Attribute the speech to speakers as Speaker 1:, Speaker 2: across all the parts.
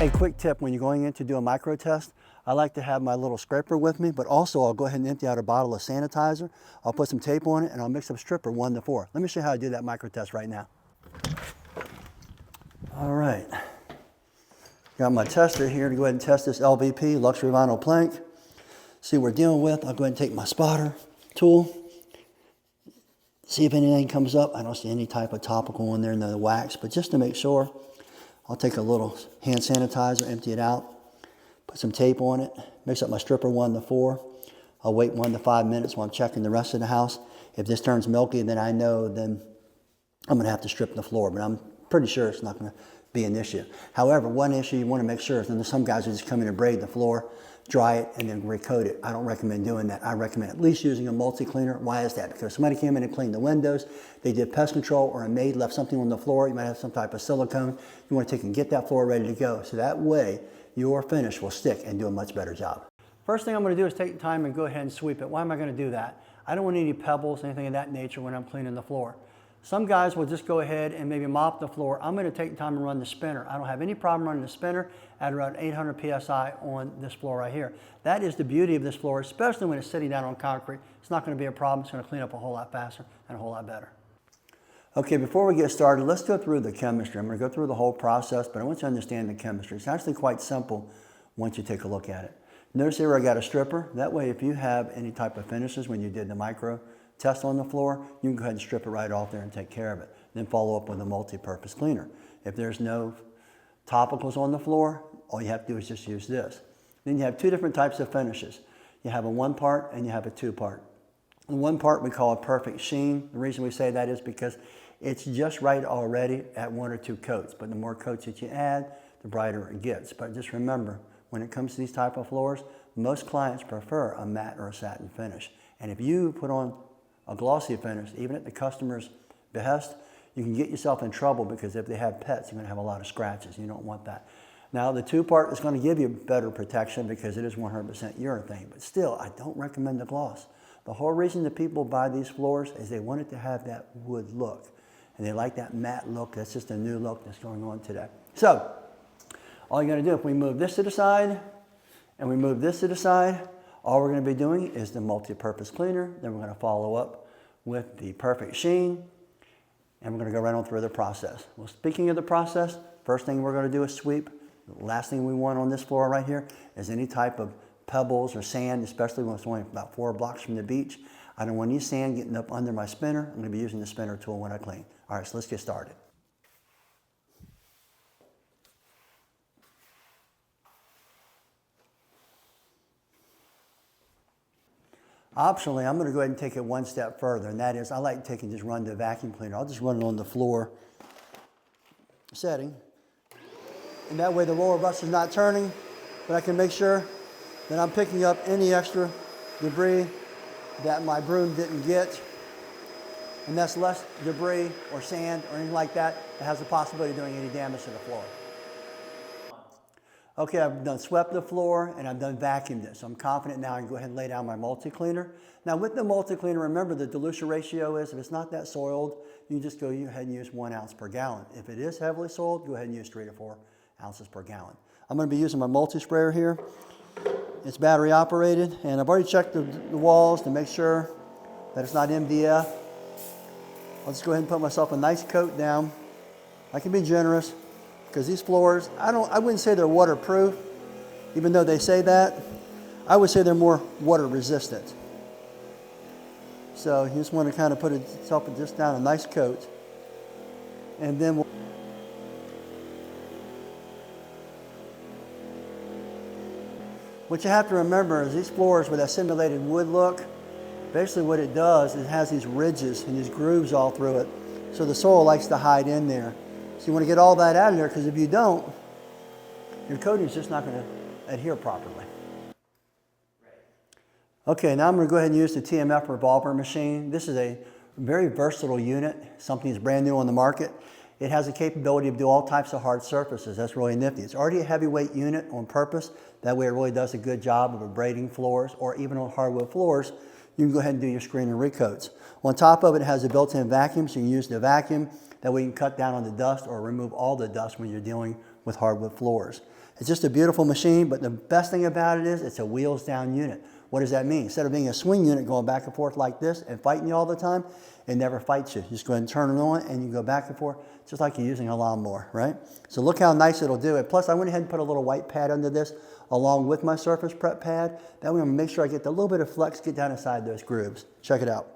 Speaker 1: Hey, quick tip, when you're going in to do a micro test, I like to have my little scraper with me, but also I'll go ahead and empty out a bottle of sanitizer. I'll put some tape on it and I'll mix up stripper 1 to 4. Let me show you how I do that micro test right now. All right, got my tester here to go ahead and test this LVP, luxury vinyl plank. See what we're dealing with. I'll go ahead and take my spotter tool. See if anything comes up. I don't see any type of topical in there, no wax, but just to make sure, I'll take a little hand sanitizer, empty it out, put some tape on it, mix up my stripper 1 to 4. I'll wait 1 to 5 minutes while I'm checking the rest of the house. If this turns milky, then I know then I'm gonna have to strip the floor, but I'm pretty sure it's not gonna be an issue. However, one issue you wanna make sure is, and there's some guys who just come in and braid the floor, dry it, and then recoat it. I don't recommend doing that. I recommend at least using a multi-cleaner. Why is that? Because somebody came in and cleaned the windows, they did pest control, or a maid left something on the floor, you might have some type of silicone. You want to take and get that floor ready to go. So that way, your finish will stick and do a much better job. First thing I'm going to do is take time and go ahead and sweep it. Why am I going to do that? I don't want any pebbles, anything of that nature when I'm cleaning the floor. Some guys will just go ahead and maybe mop the floor. I'm going to take time and run the spinner. I don't have any problem running the spinner at around 800 PSI on this floor right here. That is the beauty of this floor, especially when it's sitting down on concrete. It's not going to be a problem. It's going to clean up a whole lot faster and a whole lot better. Okay, before we get started, let's go through the chemistry. I'm going to go through the whole process, but I want you to understand the chemistry. It's actually quite simple once you take a look at it. Notice here I got a stripper. That way, if you have any type of finishes when you did the micro test on the floor, you can go ahead and strip it right off there and take care of it. Then follow up with a multi-purpose cleaner. If there's no topicals on the floor, all you have to do is just use this. Then you have 2 different types of finishes. You have a 1-part and you have a 2-part. The 1-part we call a perfect sheen. The reason we say that is because it's just right already at 1 or 2 coats, but the more coats that you add, the brighter it gets. But just remember, when it comes to these type of floors, most clients prefer a matte or a satin finish. And if you put on a glossy finish, even at the customer's behest, you can get yourself in trouble because if they have pets, you're going to have a lot of scratches. You don't want that. Now, the 2-part is going to give you better protection because it is 100% urethane, but still, I don't recommend the gloss. The whole reason that people buy these floors is they want it to have that wood look, and they like that matte look. That's just a new look that's going on today. So, all you're going to do, if we move this to the side, and we move this to the side, all we're going to be doing is the multi-purpose cleaner. Then we're going to follow up with the perfect sheen, and we're going to go right on through the process. Well, speaking of the process, first thing we're going to do is sweep. The last thing we want on this floor right here is any type of pebbles or sand, especially when it's only about 4 blocks from the beach. I don't want any sand getting up under my spinner. I'm going to be using the spinner tool when I clean. All right, so let's get started. Optionally, I'm going to go ahead and take it 1 step further, and that is I like to take and just run the vacuum cleaner. I'll just run it on the floor setting, and that way the lower bus is not turning, but I can make sure that I'm picking up any extra debris that my broom didn't get, and that's less debris or sand or anything like that that has the possibility of doing any damage to the floor. Okay, I've done swept the floor and I've done vacuumed it, so I'm confident now I can go ahead and lay down my multi-cleaner. Now with the multi-cleaner, remember the dilution ratio is, if it's not that soiled, you just go ahead and use 1 ounce per gallon. If it is heavily soiled, go ahead and use 3 to 4 ounces per gallon. I'm going to be using my multi-sprayer here. It's battery operated, and I've already checked the walls to make sure that it's not MDF. I'll just go ahead and put myself a nice coat down. I can be generous, because these floors, I wouldn't say they're waterproof, even though they say that. I would say they're more water resistant. So you just want to kind of put yourself just down a nice coat. And then what you have to remember is these floors with that simulated wood look, basically what it does is it has these ridges and these grooves all through it. So the soil likes to hide in there. So you want to get all that out of there, because if you don't, your coating is just not going to adhere properly. Okay, now I'm going to go ahead and use the TMF revolver machine. This is a very versatile unit, something that's brand new on the market. It has the capability to do all types of hard surfaces. That's really nifty. It's already a heavyweight unit on purpose. That way it really does a good job of abrading floors, or even on hardwood floors, you can go ahead and do your screen and recoats. On top of it, it has a built-in vacuum, so you can use the vacuum. That way you can cut down on the dust or remove all the dust when you're dealing with hardwood floors. It's just a beautiful machine, but the best thing about it is it's a wheels down unit. What does that mean? Instead of being a swing unit going back and forth like this and fighting you all the time, it never fights you. You just go ahead and turn it on and you go back and forth just like you're using a lawnmower, right? So look how nice it'll do it. Plus I went ahead and put a little white pad under this along with my surface prep pad. That way I'm gonna make sure I get the little bit of flex, get down inside those grooves. Check it out.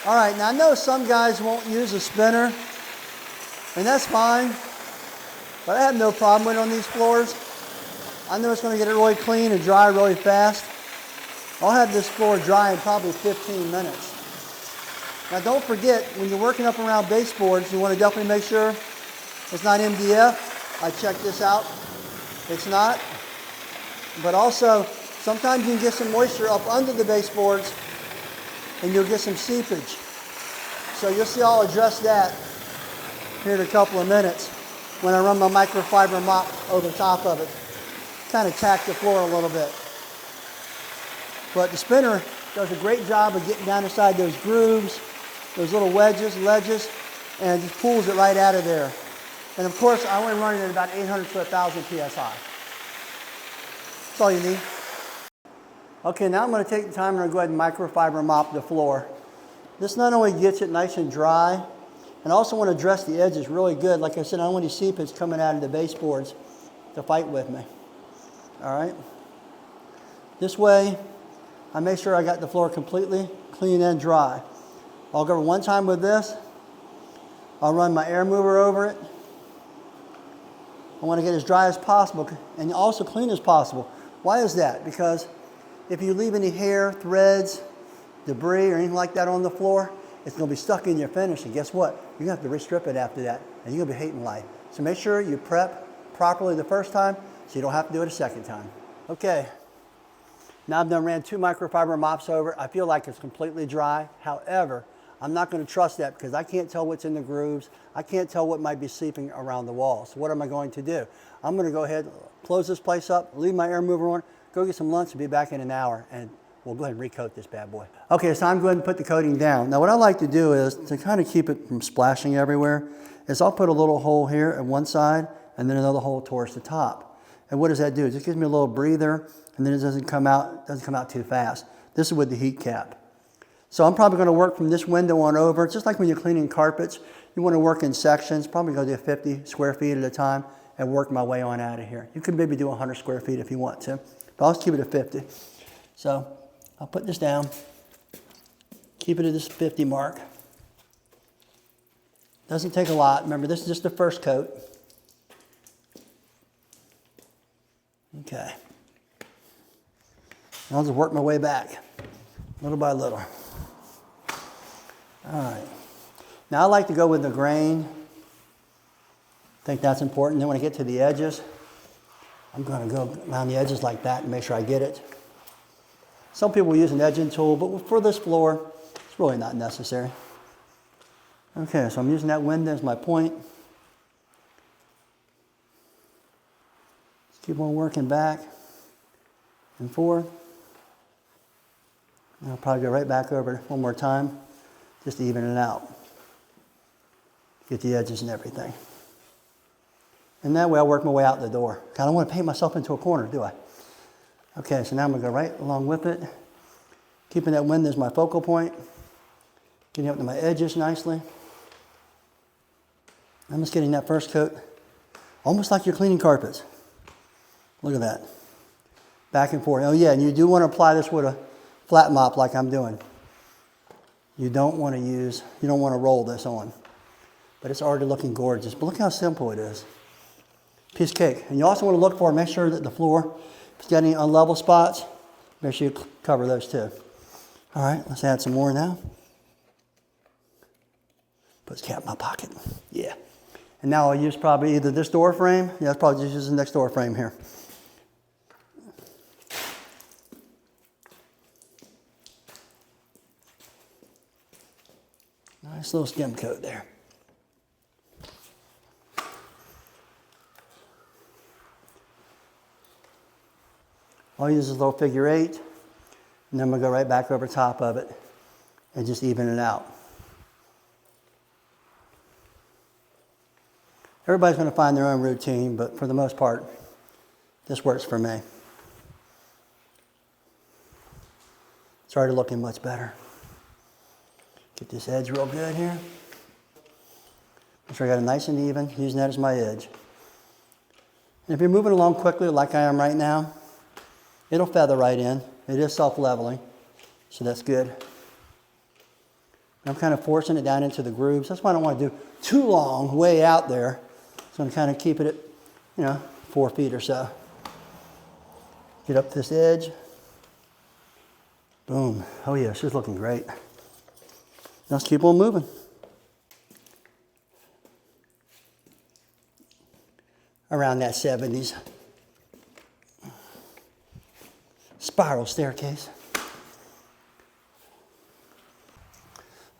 Speaker 1: All right, now I know some guys won't use a spinner, and that's fine, but I have no problem with it on these floors. I know it's going to get it really clean and dry really fast. I'll have this floor dry in probably 15 minutes. Now don't forget, when you're working up around baseboards, you want to definitely make sure it's not MDF. I checked this out. It's not. But also, sometimes you can get some moisture up under the baseboards and you'll get some seepage. So you'll see I'll address that here in a couple of minutes when I run my microfiber mop over top of it. Kind of tack the floor a little bit. But the spinner does a great job of getting down inside those grooves, those little wedges, ledges, and just pulls it right out of there. And of course, I only run it at about 800 to 1,000 PSI. That's all you need. Okay, now I'm going to take the time and go ahead and microfiber mop the floor. This not only gets it nice and dry, and I also want to dress the edges really good. Like I said, I don't want any seepage coming out of the baseboards to fight with me. All right? This way, I make sure I got the floor completely clean and dry. I'll go one time with this. I'll run my air mover over it. I want to get as dry as possible and also clean as possible. Why is that? Because if you leave any hair, threads, debris, or anything like that on the floor, it's going to be stuck in your finish. And guess what? You're going to have to restrip it after that, and you're going to be hating life. So make sure you prep properly the first time so you don't have to do it a second time. Okay. Now I've done ran 2 microfiber mops over. I feel like it's completely dry. However, I'm not going to trust that because I can't tell what's in the grooves. I can't tell what might be seeping around the walls. So what am I going to do? I'm going to go ahead, close this place up, leave my air mover on, go get some lunch and be back in an hour, and we'll go ahead and recoat this bad boy. Okay, so I'm going to put the coating down. Now what I like to do is, to kind of keep it from splashing everywhere, is I'll put a little hole here at one side and then another hole towards the top. And what does that do? It just gives me a little breather, and then it doesn't come out too fast. This is with the heat cap. So I'm probably going to work from this window on over. Just like when you're cleaning carpets, you want to work in sections, probably go do 50 square feet at a time and work my way on out of here. You could maybe do 100 square feet if you want to, but I'll just keep it at 50. So I'll put this down, keep it at this 50 mark. Doesn't take a lot. Remember, this is just the first coat. Okay. I'll just work my way back, little by little. All right. Now I like to go with the grain. I think that's important. Then when I get to the edges, I'm going to go around the edges like that and make sure I get it. Some people use an edging tool, but for this floor, it's really not necessary. Okay, so I'm using that window as my point. Just keep on working back and forth. And I'll probably go right back over it one more time, just to even it out. Get the edges and everything. And that way I'll work my way out the door. I don't want to paint myself into a corner, do I? Okay, so now I'm going to go right along with it. Keeping that window as my focal point. Getting up to my edges nicely. I'm just getting that first coat Almost like you're cleaning carpets. Look at that. Back and forth. Oh yeah, and you do want to apply this with a flat mop like I'm doing. You don't want to roll this on. But it's already looking gorgeous. But look how simple it is. Piece of cake. And you also want to look for, make sure that the floor, if it's got any unlevel spots, make sure you cover those too. All right, let's add some more now. Put this cap in my pocket. Yeah. And now I'll use probably either this door frame. Yeah, I'll probably just use the next door frame here. Nice little skim coat there. I'll use this little figure 8, and then I'm going to go right back over top of it and just even it out. Everybody's going to find their own routine, but for the most part, this works for me. It's already looking much better. Get this edge real good here. Make sure I got it nice and even, using that as my edge. And if you're moving along quickly like I am right now, it'll feather right in. It is self-leveling, so that's good. I'm kind of forcing it down into the grooves. That's why I don't want to do too long, way out there. So I'm kind of keeping it, 4 feet or so. Get up this edge. Boom. Oh yeah, she's looking great. Let's keep on moving. Around that 70s. Spiral staircase.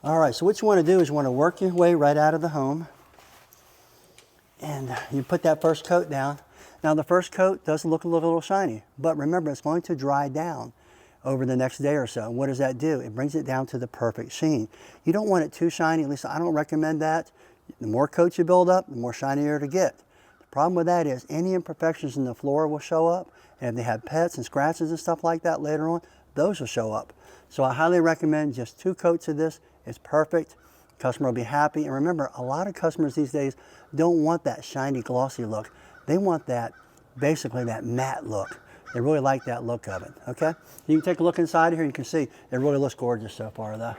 Speaker 1: All right, so what you want to do is you want to work your way right out of the home. And you put that first coat down. Now the first coat does look a little shiny, but remember it's going to dry down over the next day or so. And what does that do? It brings it down to the perfect sheen. You don't want it too shiny, at least I don't recommend that. The more coats you build up, the more shinier to get. The problem with that is any imperfections in the floor will show up, and if they have pets and scratches and stuff like that later on, those will show up. So I highly recommend just 2 coats of this. It's perfect. The customer will be happy. And remember, a lot of customers these days don't want that shiny, glossy look. They want that, basically that matte look. They really like that look of it, okay? You can take a look inside here, you can see it really looks gorgeous so far though.